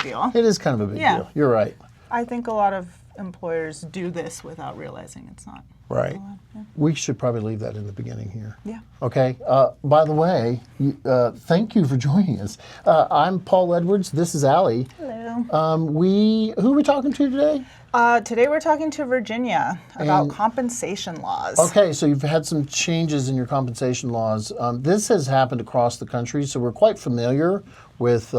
big deal. It is kind of a big deal. You're right. I think a lot of employers do this without realizing it's not. Right. Yeah. We should probably leave that in the beginning here. Yeah. Okay. By the way, thank you for joining us. I'm Paul Edwards. This is Allie. Hello. Who are we talking to today? Today we're talking to Virginia about compensation laws. Okay, so you've had some changes in your compensation laws. This has happened across the country, so we're quite familiar with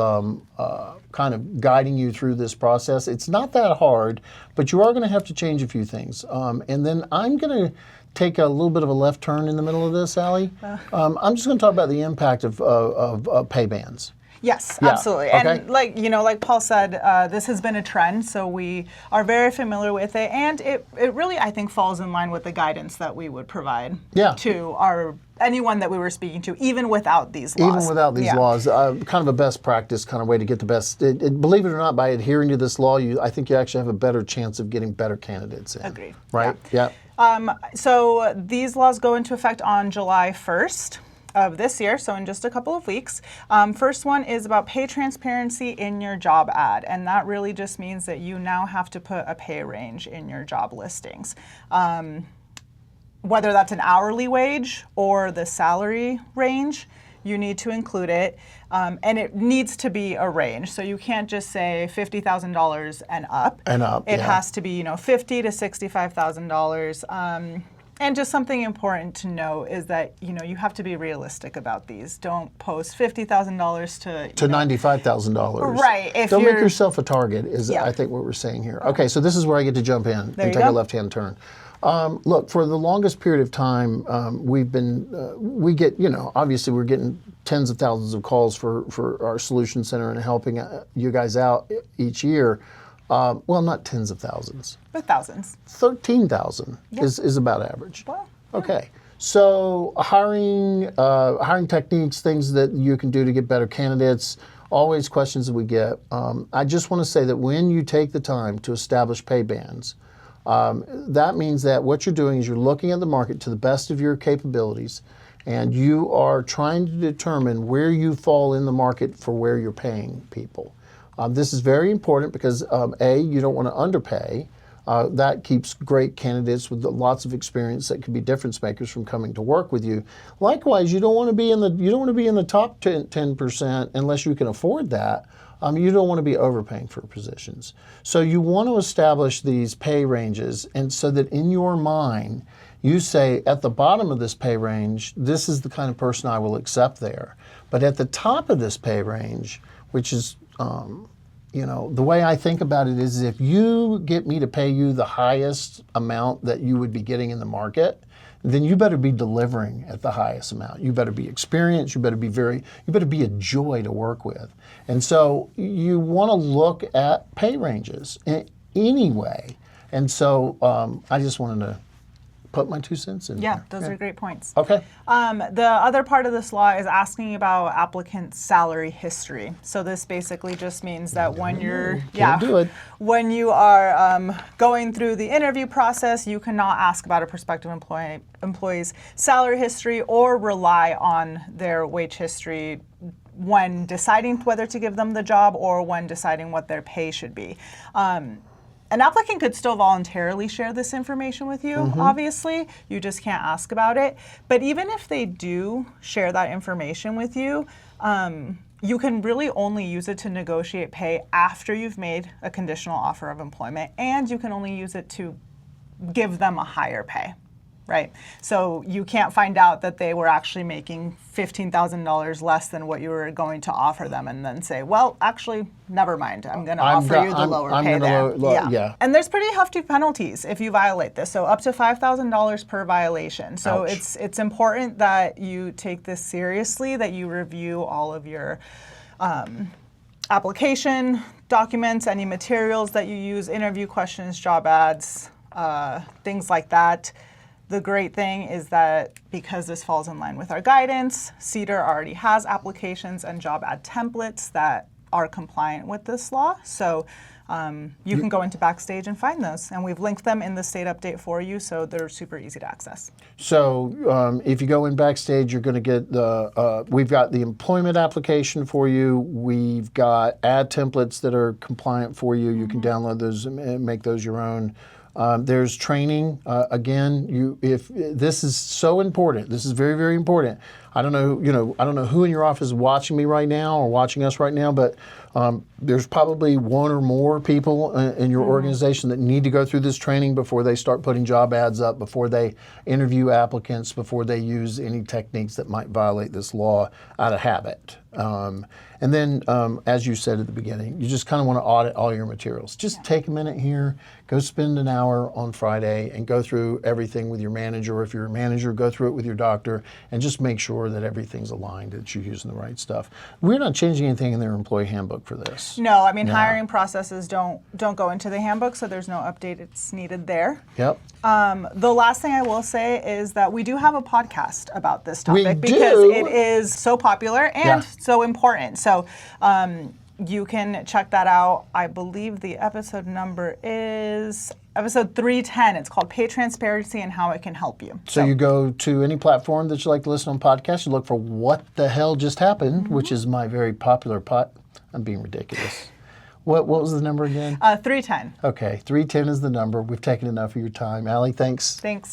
kind of guiding you through this process. It's not that hard, but you are going to have to change a few things. And then I'm going to take a little bit of a left turn in the middle of this, Allie. I'm just going to talk about the impact of pay bands. Yes, Yeah, absolutely. okay. And like Paul said, this has been a trend, so we are very familiar with it, and it really, I think, falls in line with the guidance that we would provide to anyone that we were speaking to, even without these laws. Even without these laws, kind of a best practice kind of way to get the best. Believe it or not, by adhering to this law, I think you actually have a better chance of getting better candidates in. Agreed. Right? Yeah. So these laws go into effect on July 1st. Of this year, so in just a couple of weeks. First one is about pay transparency in your job ad, and that really just means that you now have to put a pay range in your job listings. Whether that's an hourly wage or the salary range, you need to include it, and it needs to be a range. So you can't just say $50,000 and up. It has to be, $50,000 to $65,000. And just something important to know is that you have to be realistic about these. Don't post $50,000 to $95,000. Right. Don't make yourself a target. I think what we're saying here. Okay, so this is where I get to jump in and take a left-hand turn. Look, for the longest period of time, we get obviously we're getting tens of thousands of calls for our solution center and helping you guys out each year. Well, not tens of thousands. But thousands. 13,000 is about average. Well, okay. So hiring techniques, things that you can do to get better candidates, always questions that we get. I just want to say that when you take the time to establish pay bands, that means that what you're doing is you're looking at the market to the best of your capabilities, and you are trying to determine where you fall in the market for where you're paying people. This is very important because A, you don't want to underpay. That keeps great candidates with lots of experience that could be difference makers from coming to work with you. Likewise, you don't want to be in the top 10% unless you can afford that. You don't want to be overpaying for positions. So you want to establish these pay ranges, and so that in your mind you say at the bottom of this pay range, this is the kind of person I will accept there. But at the top of this pay range, which is the way I think about it is if you get me to pay you the highest amount that you would be getting in the market, then you better be delivering at the highest amount. You better be experienced. You better be a joy to work with. And so you want to look at pay ranges anyway. And so I just wanted to put my 2 cents in. Yeah, those are great points. Okay. The other part of this law is asking about applicants' salary history. So this basically just means that when when you are going through the interview process, you cannot ask about a prospective employee's salary history or rely on their wage history when deciding whether to give them the job or when deciding what their pay should be. An applicant could still voluntarily share this information with you, obviously. You just can't ask about it. But even if they do share that information with you, you can really only use it to negotiate pay after you've made a conditional offer of employment, and you can only use it to give them a higher pay. Right? So you can't find out that they were actually making $15,000 less than what you were going to offer them and then say, well, actually, never mind. I'm going to offer you the lower pay there. Yeah. And there's pretty hefty penalties if you violate this. So up to $5,000 per violation. So it's important that you take this seriously, that you review all of your application documents, any materials that you use, interview questions, job ads, things like that. The great thing is that because this falls in line with our guidance, CEDR already has applications and job ad templates that are compliant with this law. So you can go into Backstage and find those. And we've linked them in the state update for you, so they're super easy to access. So if you go in Backstage, you're going to get we've got the employment application for you. We've got ad templates that are compliant for you. You can download those and make those your own. There's training. Again, if this is so important, this is very, very important. I don't know who in your office is watching me right now or watching us right now, but there's probably one or more people in your organization that need to go through this training before they start putting job ads up, before they interview applicants, before they use any techniques that might violate this law out of habit. And then, as you said at the beginning, you just kind of want to audit all your materials. Just take a minute here, go spend an hour on Friday and go through everything with your manager. Or if you're a manager, go through it with your doctor and just make sure that everything's aligned, that you're using the right stuff. We're not changing anything in their employee handbook for this. No, I mean, hiring processes don't go into the handbook, so there's no update it's needed there. Yep. The last thing I will say is that we do have a podcast about this topic We because do. it is so popular and so important. So you can check that out. I believe the episode number is episode 310. It's called Pay Transparency and How It Can Help You. So you go to any platform that you like to listen on podcasts, you look for What the Hell Just Happened, which is my very popular I'm being ridiculous. What was the number again? 310. Okay, 310 is the number. We've taken enough of your time. Allie, thanks. Thanks.